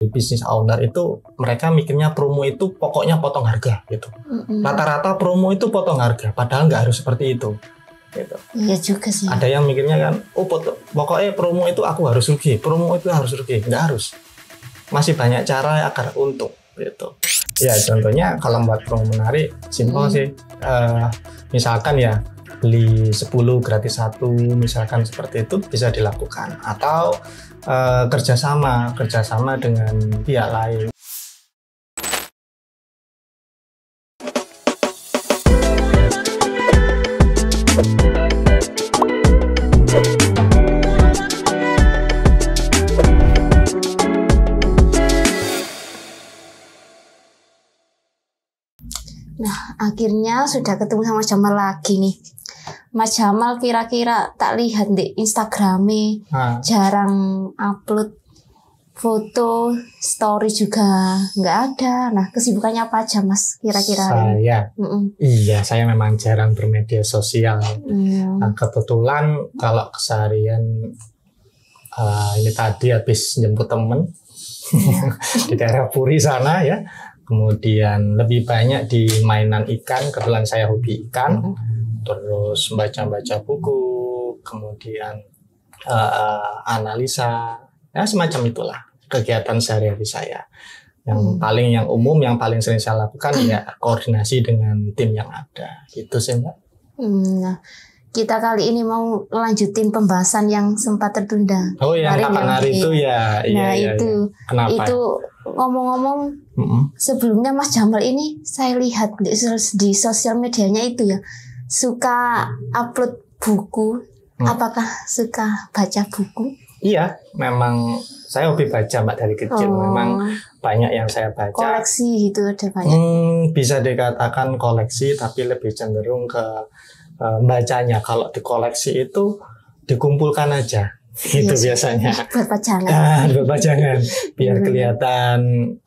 bisnis owner itu mereka mikirnya promo itu pokoknya potong harga gitu. Rata-rata promo itu potong harga, padahal nggak harus seperti itu. Gitu. Iya juga sih. Ada yang mikirnya kan, pokoknya promo itu aku harus rugi, promo itu harus rugi, nggak harus. Masih banyak cara agar untung gitu. Ya contohnya kalau buat promo menarik, simpel sih. Misalkan ya beli 10 gratis 1, misalkan seperti itu bisa dilakukan. Atau kerjasama dengan pihak lain. Nah, akhirnya sudah ketemu sama Mas Jamal lagi nih. Mas Jamal kira-kira tak lihat di Instagramnya jarang upload foto, story juga nggak ada. Nah, kesibukannya apa aja Mas kira-kira? Saya memang jarang bermedia sosial. Nah, kebetulan kalau keseharian ini tadi habis jemput temen di daerah Puri sana ya. Kemudian lebih banyak di mainan ikan, kebetulan saya hobi ikan, terus baca-baca buku, kemudian analisa, ya semacam itulah kegiatan sehari-hari saya. Yang umum, yang paling sering saya lakukan ya koordinasi dengan tim yang ada, gitu sih Mbak. Nah, kita kali ini mau lanjutin pembahasan yang sempat tertunda. Oh yang kapan hari itu ya. Nah itu. Kenapa? Itu ngomong-ngomong sebelumnya Mas Jamal ini saya lihat di sosial medianya itu ya suka upload buku. Apakah suka baca buku? Iya, memang saya hobi baca Mbak dari kecil. Memang banyak yang saya baca. Koleksi gitu ada banyak. Bisa dikatakan koleksi tapi lebih cenderung ke bacanya. Kalau di koleksi itu dikumpulkan aja. Itu biasanya buat pajangan. Buat pajangan biar kelihatan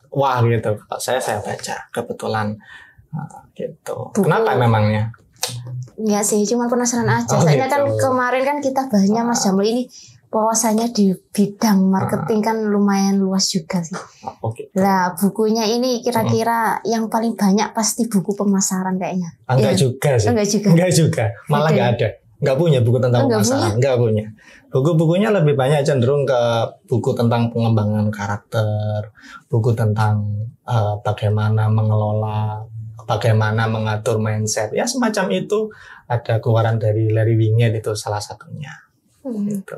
wah gitu. Kalau saya baca kebetulan gitu. Buku. Kenapa memangnya? Enggak sih, cuma penasaran aja. Soalnya gitu. Kan kemarin kan kita bahasnya Mas Jamal ini wawasannya di bidang marketing kan lumayan luas juga sih. Gitu. Lah bukunya ini kira-kira yang paling banyak pasti buku pemasaran kayaknya. Enggak juga sih. Enggak juga. Malah enggak ada. Enggak punya buku tentang pemasaran. Enggak punya. Buku-bukunya lebih banyak cenderung ke buku tentang pengembangan karakter, buku tentang bagaimana mengelola, bagaimana mengatur mindset. Ya semacam itu. Ada keluaran dari Larry Winget itu salah satunya. Gitu.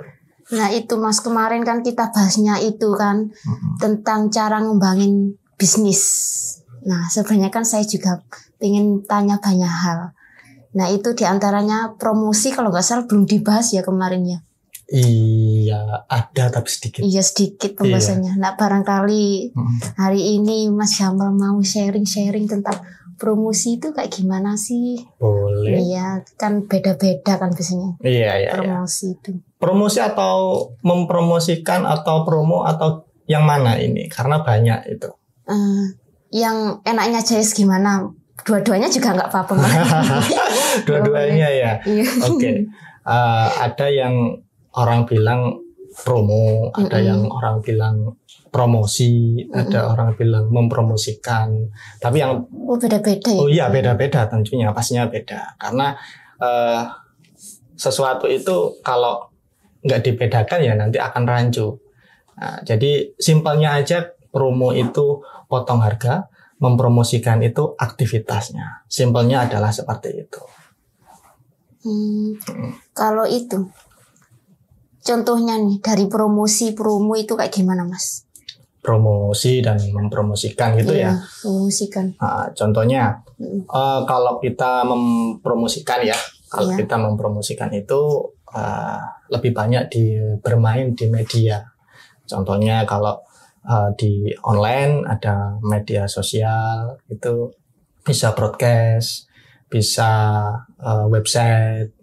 Nah itu Mas kemarin kan kita bahasnya itu kan tentang cara ngembangin bisnis. Nah sebenarnya kan saya juga pengen tanya banyak hal. Nah itu diantaranya promosi kalau nggak salah belum dibahas ya kemarin ya. Iya ada tapi sedikit. Iya sedikit pembahasannya. Nah barangkali hari ini Mas Jamal mau sharing tentang promosi itu kayak gimana sih? Boleh. Iya kan beda-beda kan biasanya. Iya. Promosi itu. Promosi atau mempromosikan atau promo atau yang mana ini? Karena banyak itu. Yang enaknya Jais gimana? Dua-duanya juga nggak apa-apa. Dua-duanya ya. Oke. Ada yang orang bilang promo, ada yang orang bilang promosi, ada orang bilang mempromosikan. Tapi yang beda-beda ya? Oh iya beda-beda tentunya, pastinya beda. Karena sesuatu itu kalau nggak dibedakan ya nanti akan rancu. Nah, jadi simpelnya aja promo itu potong harga, mempromosikan itu aktivitasnya. Simpelnya adalah seperti itu. Kalau itu contohnya nih dari promo itu kayak gimana Mas? Promosi dan mempromosikan gitu ya. Promosikan. Contohnya kalau kita mempromosikan ya, kita mempromosikan itu lebih banyak bermain di media. Contohnya kalau di online ada media sosial itu bisa broadcast, bisa website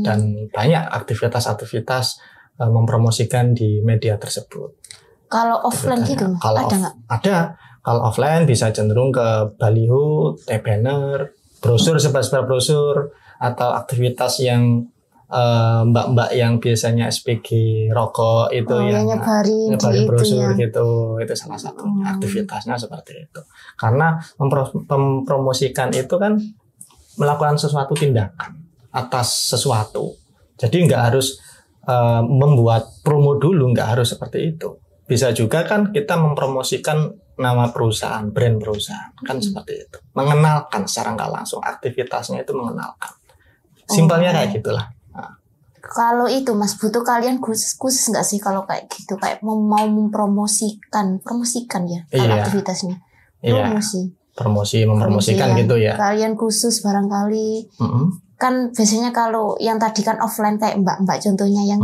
dan banyak aktivitas-aktivitas mempromosikan di media tersebut. Kalau offline gitu ada nggak? Ada. Kalau offline bisa cenderung ke baliho, banner, brosur, sebar-sebar brosur atau aktivitas yang mbak-mbak yang biasanya SPG rokok itu yang nyebarin brosur gitu, itu salah satu aktivitasnya seperti itu. Karena mempromosikan itu kan melakukan sesuatu tindakan atas sesuatu, jadi nggak harus membuat promo dulu, nggak harus seperti itu. Bisa juga kan kita mempromosikan nama perusahaan, brand perusahaan, kan seperti itu. Mengenalkan secara nggak langsung, aktivitasnya itu mengenalkan. Simpelnya kayak gitulah. Nah. Kalau itu Mas, butuh kalian khusus nggak sih kalau kayak gitu, kayak mau promosikan ya kalau aktivitasnya. Promosi, mempromosikan gitu ya. Kalian khusus barangkali. Kan biasanya kalau yang tadi kan offline kayak mbak-mbak contohnya yang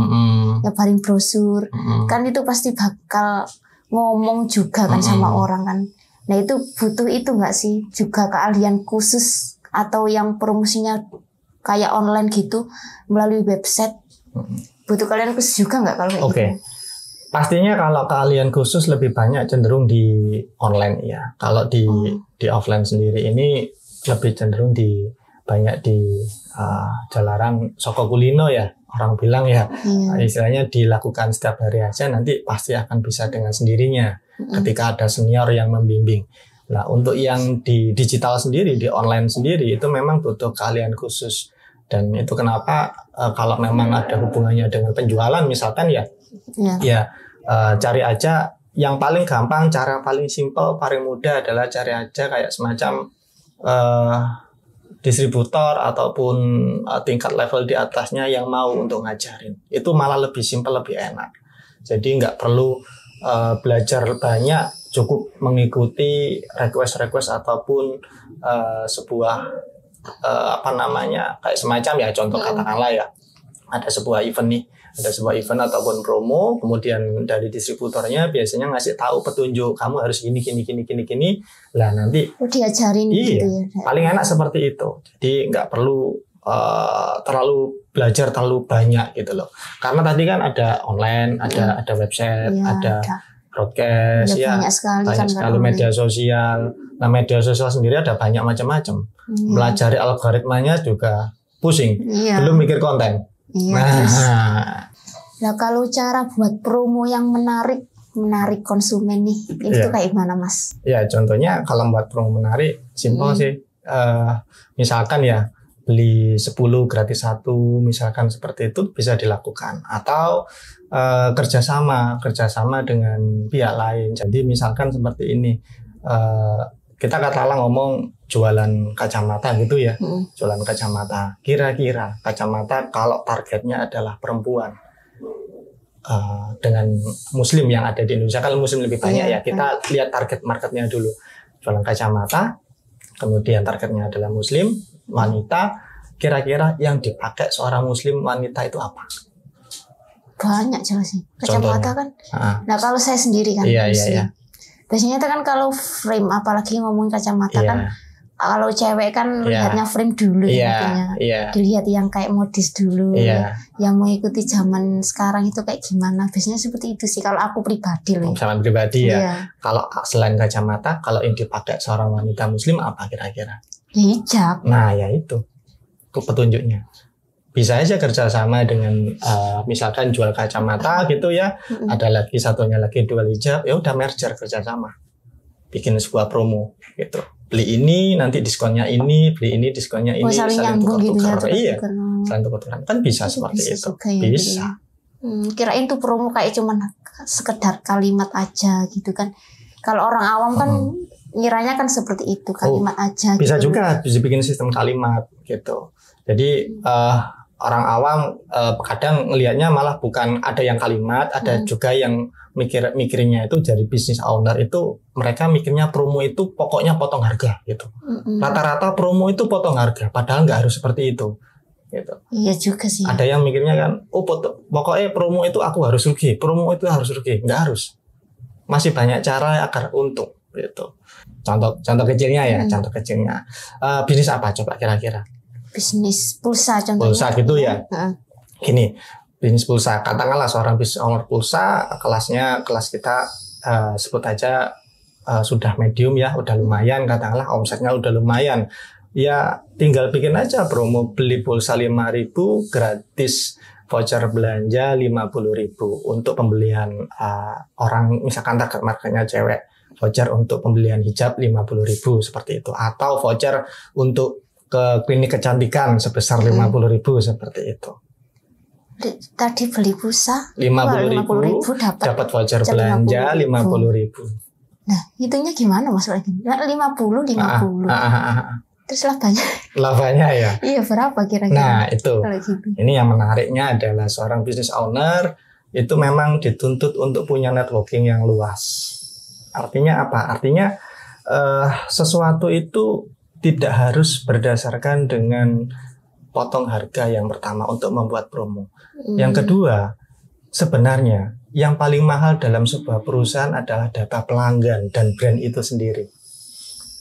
nyebarin brosur, kan itu pasti bakal ngomong juga kan sama orang kan. Nah itu butuh itu nggak sih juga keahlian khusus atau yang promosinya kayak online gitu melalui website? Butuh kalian khusus juga nggak kalau kayak gitu? Pastinya kalau keahlian khusus lebih banyak cenderung di online ya. Kalau di offline sendiri ini lebih cenderung banyak di jalanan soko kulino ya, orang bilang ya. Istilahnya dilakukan setiap hari aja, nanti pasti akan bisa dengan sendirinya ketika ada senior yang membimbing. Nah untuk yang di digital sendiri, di online sendiri itu memang butuh keahlian khusus. Dan itu kenapa kalau memang ada hubungannya dengan penjualan misalkan cari aja yang paling gampang, cara paling simpel, paling mudah adalah cari aja kayak semacam distributor ataupun tingkat level di atasnya yang mau untuk ngajarin. Itu malah lebih simpel, lebih enak. Jadi nggak perlu belajar banyak, cukup mengikuti request ataupun sebuah kayak semacam ya, contoh katakanlah ya, ada sebuah event ataupun promo, kemudian dari distributornya biasanya ngasih tahu petunjuk, kamu harus gini, lah nanti diajarin gitu ya. Paling enak seperti itu, jadi nggak perlu terlalu belajar terlalu banyak gitu loh, karena tadi kan ada online, ada website, ada broadcast banyak sekali media sosial. Nah media sosial sendiri ada banyak macam-macam. Melajari algoritmanya juga pusing, belum mikir konten. Nah kalau cara buat promo yang menarik konsumen nih, itu kayak gimana Mas? Ya contohnya kalau buat promo menarik, simpel sih. Misalkan ya beli 10 gratis 1, misalkan seperti itu bisa dilakukan. Atau kerjasama dengan pihak lain. Jadi misalkan seperti ini, kita katakanlah ngomong jualan kacamata gitu ya, jualan kacamata. Kira-kira kacamata kalau targetnya adalah perempuan dengan muslim yang ada di Indonesia, kalau muslim lebih banyak ya, kita lihat target marketnya dulu. Jualan kacamata, kemudian targetnya adalah muslim, wanita. Kira-kira yang dipakai seorang muslim wanita itu apa? Banyak jelas sih. Kacamata kan. Nah kalau saya sendiri kan. Biasanya itu kan kalau frame, apalagi ngomong kacamata kan, kalau cewek kan lihatnya frame dulu dilihat yang kayak modis dulu, yang mengikuti zaman sekarang itu kayak gimana. Biasanya seperti itu sih kalau aku pribadi loh. Sama pribadi ya. Kalau selain kacamata, kalau yang dipakai seorang wanita muslim apa kira-kira? Hijab. Nah ya itu petunjuknya. Bisa aja kerjasama dengan misalkan jual kacamata gitu ya, ada lagi satunya lagi jual hijab, ya udah merger kerjasama, bikin sebuah promo gitu. Beli ini nanti diskonnya ini, beli ini diskonnya ini, saling tukar-tukar. Iya, saling tukar-tukar kan bisa seperti itu. Bisa. Kirain tuh promo kayak cuman sekedar kalimat aja gitu kan. Kalau orang awam kan ngiranya kan seperti itu, kalimat aja. Bisa gitu. juga bisa bikin sistem kalimat gitu. Jadi orang awam kadang ngelihatnya malah bukan ada yang kalimat, ada juga yang mikirnya itu dari bisnis owner itu, mereka mikirnya promo itu pokoknya potong harga gitu. Rata-rata promo itu potong harga, padahal nggak harus seperti itu. Gitu. Iya juga sih. Ada yang mikirnya kan, pokoknya promo itu aku harus rugi, promo itu harus rugi, nggak harus. Masih banyak cara agar untung gitu. Contoh kecilnya ya, contoh kecilnya. Bisnis apa coba kira-kira? Bisnis pulsa contohnya. Pulsa gitu ya. Gini, bisnis pulsa. Katakanlah seorang bisnis owner pulsa, kelas kita sebut aja sudah medium ya, udah lumayan, katakanlah omsetnya udah lumayan. Ya tinggal bikin aja promo beli pulsa 5.000 gratis voucher belanja 50.000 untuk pembelian orang misalkan target marketnya cewek, voucher untuk pembelian hijab 50.000 seperti itu, atau voucher untuk ke klinik kecantikan sebesar 50.000 seperti itu. Tadi beli pulsa 50.000 dapat voucher belanja 50.000. Nah, hitungnya gimana Mas? 50. Terus labanya ya. Iya, berapa kira-kira? Nah, itu. Gitu. Ini yang menariknya adalah seorang business owner itu memang dituntut untuk punya networking yang luas. Artinya apa? Artinya sesuatu itu tidak harus berdasarkan dengan potong harga yang pertama untuk membuat promo. Yang kedua, sebenarnya yang paling mahal dalam sebuah perusahaan adalah data pelanggan dan brand itu sendiri.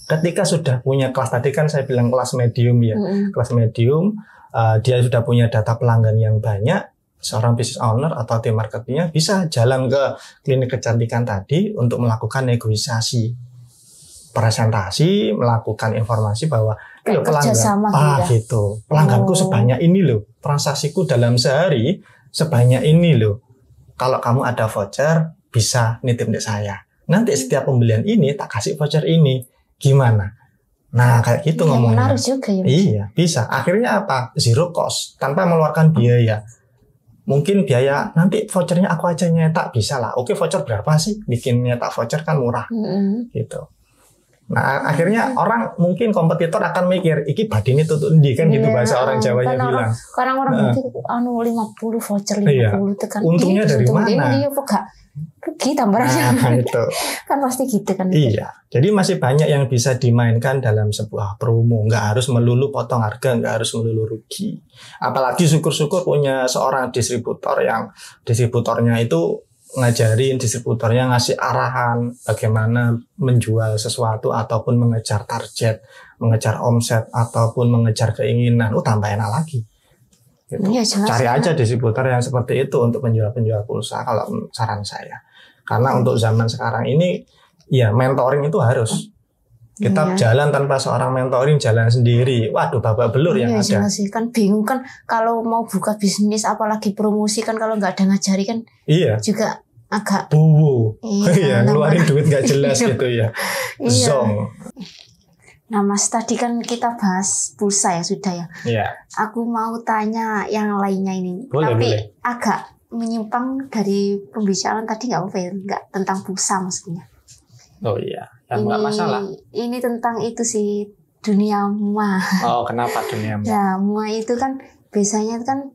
Ketika sudah punya kelas, tadi kan saya bilang kelas medium ya, kelas medium, dia sudah punya data pelanggan yang banyak, seorang business owner atau tim marketingnya bisa jalan ke klinik kecantikan tadi untuk melakukan negosiasi, presentasi, melakukan informasi bahwa pelanggan, gitu, pelangganku sebanyak ini loh, transaksiku dalam sehari sebanyak ini loh. Kalau kamu ada voucher, bisa nitip di saya. Nanti setiap pembelian ini tak kasih voucher ini. Gimana? Nah, kayak gitu ngomongnya. Menarik juga ya. Iya, bisa. Akhirnya apa? Zero cost, tanpa mengeluarkan biaya. Mungkin biaya nanti vouchernya aku aja nyetak, bisa lah. Oke, voucher berapa sih? Bikin nyetak voucher kan murah. Gitu. Nah, akhirnya orang mungkin kompetitor akan mikir, iki badine tutut endi kan gitu bahasa orang Jawanya bilang. Orang mikir 50 voucher 50 tekan. Untungnya dari mana? Iya, kok rugi tambahannya. Nah, itu. Kan pasti gitu kan. Iya. Jadi masih banyak yang bisa dimainkan dalam sebuah promo. Nggak harus melulu potong harga, nggak harus melulu rugi. Apalagi syukur-syukur punya seorang distributor yang distributornya itu ngajarin, distributornya ngasih arahan bagaimana menjual sesuatu ataupun mengejar target, mengejar omset ataupun mengejar keinginan. Tambah enak lagi. Gitu. Ya, cari aja distributor yang seperti itu untuk penjual-penjual pulsa kalau saran saya. Karena untuk zaman sekarang ini ya mentoring itu harus. Kita jalan tanpa seorang mentoring, jalan sendiri. Waduh, babak belur yang ada. Jelas sih, kan bingung kan kalau mau buka bisnis apalagi promosi kan kalau nggak ada ngajari kan. Iya. Juga agak Iya, ngeluarin duit nggak jelas gitu ya. Zong. Nah Mas, tadi kan kita bahas pulsa ya sudah ya. Iya. Aku mau tanya yang lainnya ini. Boleh. Agak menyimpang dari pembicaraan tadi, nggak apa-apa ya? Nggak tentang pulsa maksudnya. Oh iya, nggak masalah. Ini tentang itu sih, dunia mua. Oh, kenapa dunia mua? Nah, mua itu kan biasanya kan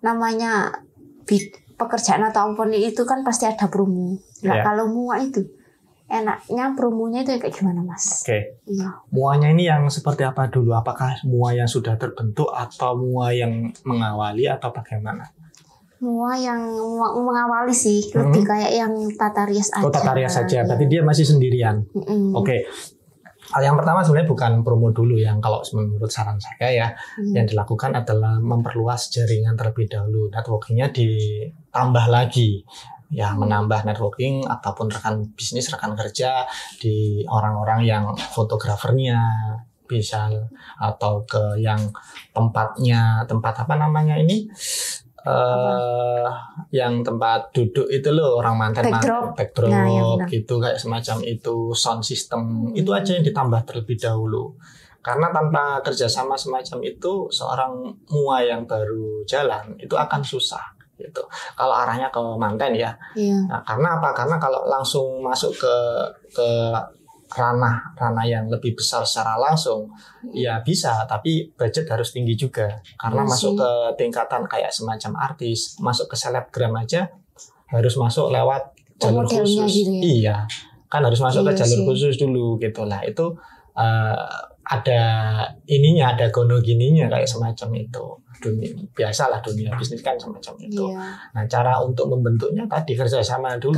namanya pekerjaan atau apapun itu kan pasti ada promo. Nah, kalau mua itu enaknya promonya itu kayak gimana Mas? Oke. Iya. Muanya ini yang seperti apa dulu? Apakah mua yang sudah terbentuk atau mua yang mengawali atau bagaimana? Mua yang mengawali sih, lebih kayak yang tata rias aja. Oh, tata rias saja. Berarti dia masih sendirian. Oke. Yang pertama sebenarnya bukan promo dulu yang kalau menurut saran saya ya, yang dilakukan adalah memperluas jaringan terlebih dahulu. Networkingnya ditambah lagi. Ya, menambah networking ataupun rekan bisnis, rekan kerja di orang-orang yang fotografernya bisa, atau ke yang tempat apa namanya ini yang tempat duduk itu loh, orang backdrop gitu, kayak semacam itu, sound system itu aja yang ditambah terlebih dahulu. Karena tanpa kerjasama semacam itu, seorang mua yang baru jalan itu akan susah. Gitu. Kalau arahnya ke manten ya. Nah, karena apa? Karena kalau langsung masuk ke ranah yang lebih besar secara langsung, ya bisa, tapi budget harus tinggi juga. Karena masuk ke tingkatan kayak semacam artis, masuk ke selebgram aja harus masuk lewat jalur khusus. Gitu ya? Iya, kan harus masuk ke jalur khusus dulu gitu lah. Itu ada ininya, ada gono gininya kayak semacam itu. Biasalah dunia bisnis kan semacam itu. Nah, cara untuk membentuknya tadi kerjasama dulu.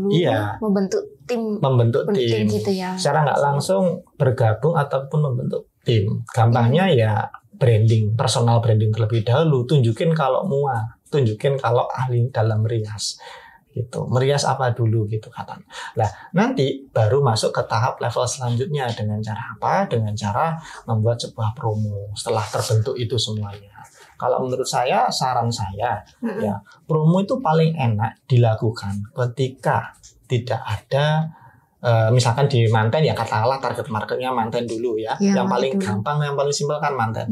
Iya. Membentuk tim gitu ya. Secara nggak langsung bergabung ataupun membentuk tim. Gampangnya ya branding, personal branding terlebih dahulu. Tunjukin kalau mua, tunjukin kalau ahli dalam rias. gitu. Merias apa dulu gitu katanya. Nah, nanti baru masuk ke tahap level selanjutnya dengan cara apa? Dengan cara membuat sebuah promo setelah terbentuk itu semuanya. Kalau menurut saya, saran saya, ya promo itu paling enak dilakukan ketika tidak ada misalkan di manten ya, katakanlah target marketnya manten dulu ya. Yang paling gampang, yang paling simpel kan manten.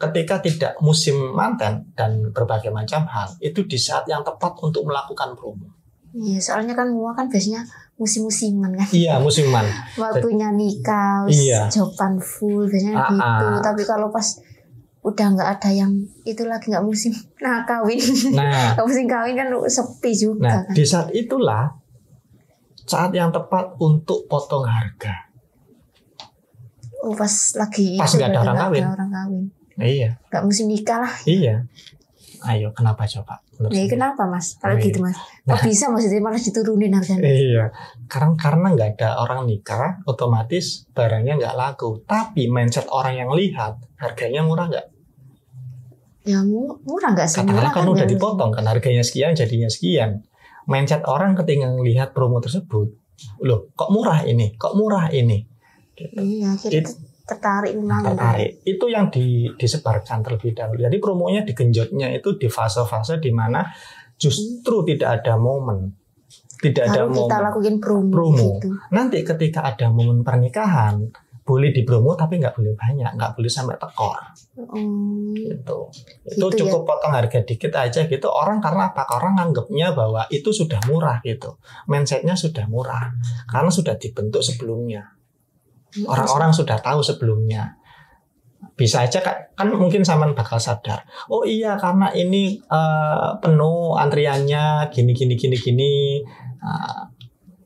Ketika tidak musim manten dan berbagai macam hal, itu di saat yang tepat untuk melakukan promo. Iya, soalnya kan mua kan biasanya musim-musiman kan. Iya, musiman. Waktunya nikah, jopan full biasanya gitu. Tapi kalau pas udah nggak ada yang itu lagi, nggak musim kawin. Nggak musim kawin kan sepi juga. Kan. Di saat itulah saat yang tepat untuk potong harga. Oh, pas nggak ada orang kawin. Iya. Gak musim nikah lah. Iya. Ayo, kenapa coba? Kenapa Mas? Kalau gitu Mas. Kok bisa maksudnya malah diturunin harganya? Iya. Karena nggak ada orang nikah, otomatis barangnya nggak laku. Tapi mindset orang yang lihat harganya murah nggak? Ya murah nggak sih? Katakanlah kan udah dipotong kan harganya sekian jadinya sekian. Mindset orang ketika melihat promo tersebut, loh kok murah ini? Kok murah ini? Gitu. Iya. Tertarik. Itu yang disebarkan terlebih dahulu. Jadi promonya digenjotnya itu di fase-fase di mana justru tidak ada momen. Tidak ada momen. Kita lakukan promo. Gitu. Nanti ketika ada momen pernikahan, boleh dipromo tapi nggak boleh banyak, nggak boleh sampai tekor. Gitu. Itu cukup potong harga dikit aja gitu. Orang karena apa? Orang anggapnya bahwa itu sudah murah gitu. Mindsetnya sudah murah karena sudah dibentuk sebelumnya. Orang-orang sudah tahu sebelumnya. Bisa aja kan mungkin Saman bakal sadar. Oh iya karena ini penuh antriannya gini.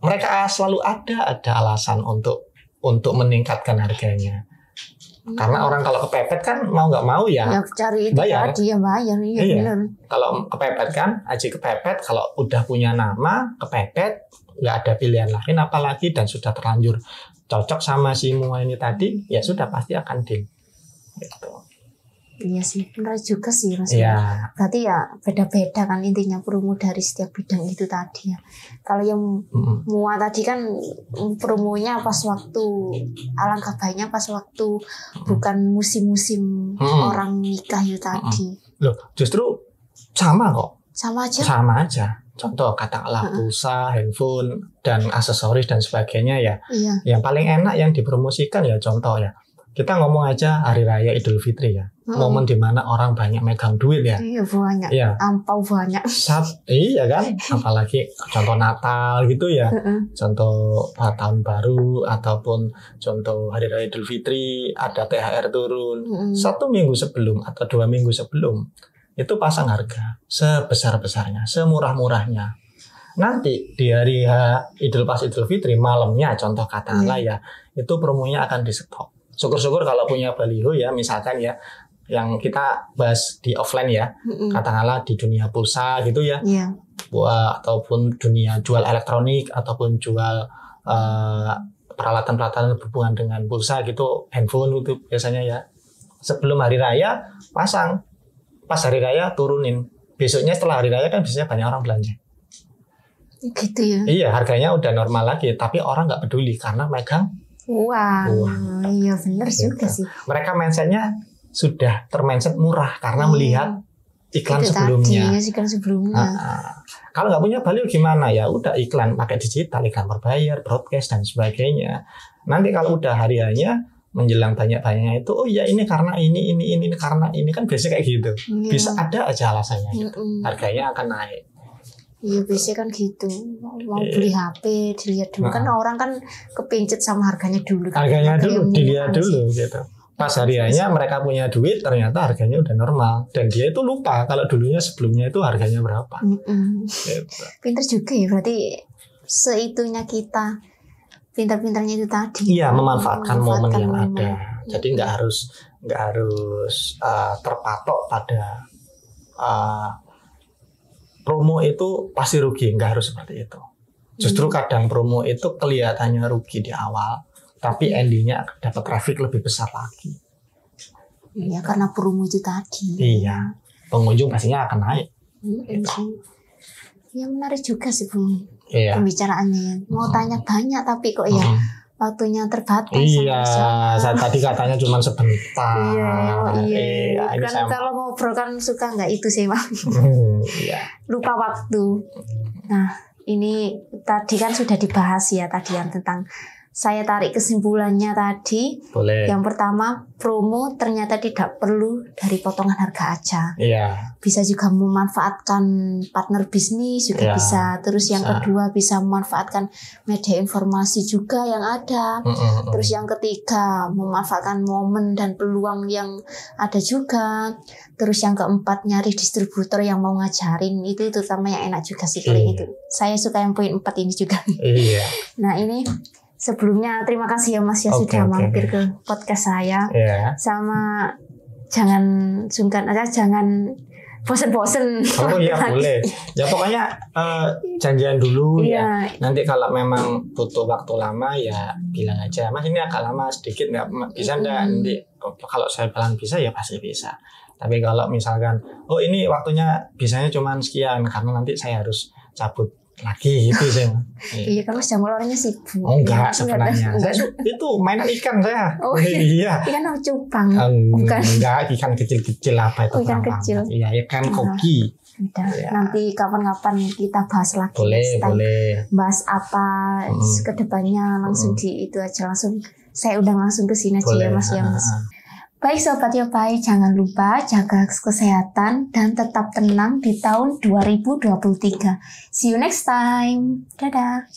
Mereka selalu ada alasan untuk meningkatkan harganya. Karena orang kalau kepepet kan mau nggak mau ya cari itu bayar. Dia bayar. Iya. Benar. Kalau kepepet kan aji kepepet. Kalau udah punya nama kepepet nggak ada pilihan lain apalagi dan sudah terlanjur cocok sama si mua ini tadi, ya sudah pasti akan deal. Gitu. Iya sih, benar juga sih Mas. Ya. Berarti ya beda-beda kan intinya promo dari setiap bidang itu tadi ya. Kalau yang mua tadi kan promonya pas waktu alangkah baiknya pas waktu bukan musim-musim orang nikah itu tadi. Loh, justru sama kok. Sama aja. Contoh katakanlah pulsa, handphone, dan aksesoris dan sebagainya ya. Iya. Yang paling enak yang dipromosikan ya contoh ya. Kita ngomong aja Hari Raya Idul Fitri ya. Momen dimana orang banyak megang duit ya. Iya banyak. Iya. Ampau banyak. Iya kan. Apalagi contoh Natal gitu ya. Contoh tahun baru ataupun contoh Hari Raya Idul Fitri ada THR turun. 1 minggu sebelum atau 2 minggu sebelum. Itu pasang harga sebesar-besarnya, semurah-murahnya. Nanti di hari Idul Fitri malamnya contoh katakanlah ya, itu promonya akan di stop. Syukur-syukur kalau punya baliho ya, misalkan ya, yang kita bahas di offline ya, katakanlah di dunia pulsa gitu ya, ataupun dunia jual elektronik ataupun jual peralatan-peralatan berhubungan dengan pulsa gitu, handphone itu biasanya ya. Sebelum hari raya pasang. Pas hari raya turunin. Besoknya setelah hari raya kan biasanya banyak orang belanja. Gitu ya. Iya, harganya udah normal lagi, tapi orang nggak peduli karena megang. Wah, iya benar juga sih. Mereka mindsetnya sudah termindset murah karena melihat iklan sebelumnya. Iklan sebelumnya. Kalau nggak punya baliho gimana ya? Udah iklan pakai digital, iklan berbayar, broadcast dan sebagainya. Nanti kalau udah hari-harinya menjelang banyak-banyaknya itu, oh ya ini karena ini karena ini kan biasanya kayak gitu. Bisa ada aja alasannya gitu. Harganya akan naik. Iya biasanya kan gitu. Mau beli HP dilihat dulu kan orang kan kepincet sama harganya dulu. Harganya dulu dilihat dulu gitu. Pas harinya mereka punya duit ternyata harganya udah normal dan dia itu lupa kalau dulunya sebelumnya itu harganya berapa. Gitu. Pinter juga ya berarti seitunya kita. Pintar-pintarnya itu tadi. Iya, memanfaatkan momen yang ada. Jadi nggak harus terpatok pada promo itu pasti rugi, nggak harus seperti itu. Justru kadang promo itu kelihatannya rugi di awal, tapi endingnya dapat traffic lebih besar lagi. Iya, karena promo itu tadi. Iya, pengunjung pastinya akan naik. Gitu. Ya menarik juga sih Bung. Iya. Pembicaraannya. Mau tanya banyak tapi kok ya waktunya terbatas. Iya, saya tadi katanya cuma sebentar. Iya. Kan kalau ngobrol kan suka nggak itu sih, Bang. Iya. Lupa waktu. Nah, ini tadi kan sudah dibahas ya tadi yang tentang saya tarik kesimpulannya tadi. Boleh. Yang pertama, promo ternyata tidak perlu dari potongan harga aja. Iya. Bisa juga memanfaatkan partner bisnis juga bisa. Terus yang kedua bisa memanfaatkan media informasi juga yang ada. Terus yang ketiga memanfaatkan momen dan peluang yang ada juga. Terus yang keempat nyari distributor yang mau ngajarin itu terutama yang enak juga sih kalau itu. Saya suka yang poin 4 ini juga. Iya. Nah ini sebelumnya terima kasih ya Mas ya sudah mampir ke podcast saya. Sama jangan sungkan aja, jangan bosen-bosen. Oh iya boleh. Ya pokoknya janjian dulu ya. Nanti kalau memang butuh waktu lama ya bilang aja. Mas ini agak lama sedikit nggak bisa nggak nanti. Kalau saya bilang bisa ya pasti bisa. Tapi kalau misalkan ini waktunya bisanya cuma sekian karena nanti saya harus cabut lagi gitu sih. Iya kan Mas Jamal orangnya sibuk. Oh enggak sebenarnya. Itu mainan ikan saya. Oh iya. Ikan apa cupang? Bukan. Enggak, ikan kecil-kecil apa itu? Ikan kecil. Iya, ikan koki. Udah. Nanti kapan-kapan kita bahas lagi. Boleh. Bahas apa kedepannya langsung di itu aja langsung. Saya undang langsung ke sini aja ya Mas ya Mas. Baik Sobat Yopai, jangan lupa jaga kesehatan dan tetap tenang di tahun 2023. See you next time. Dadah.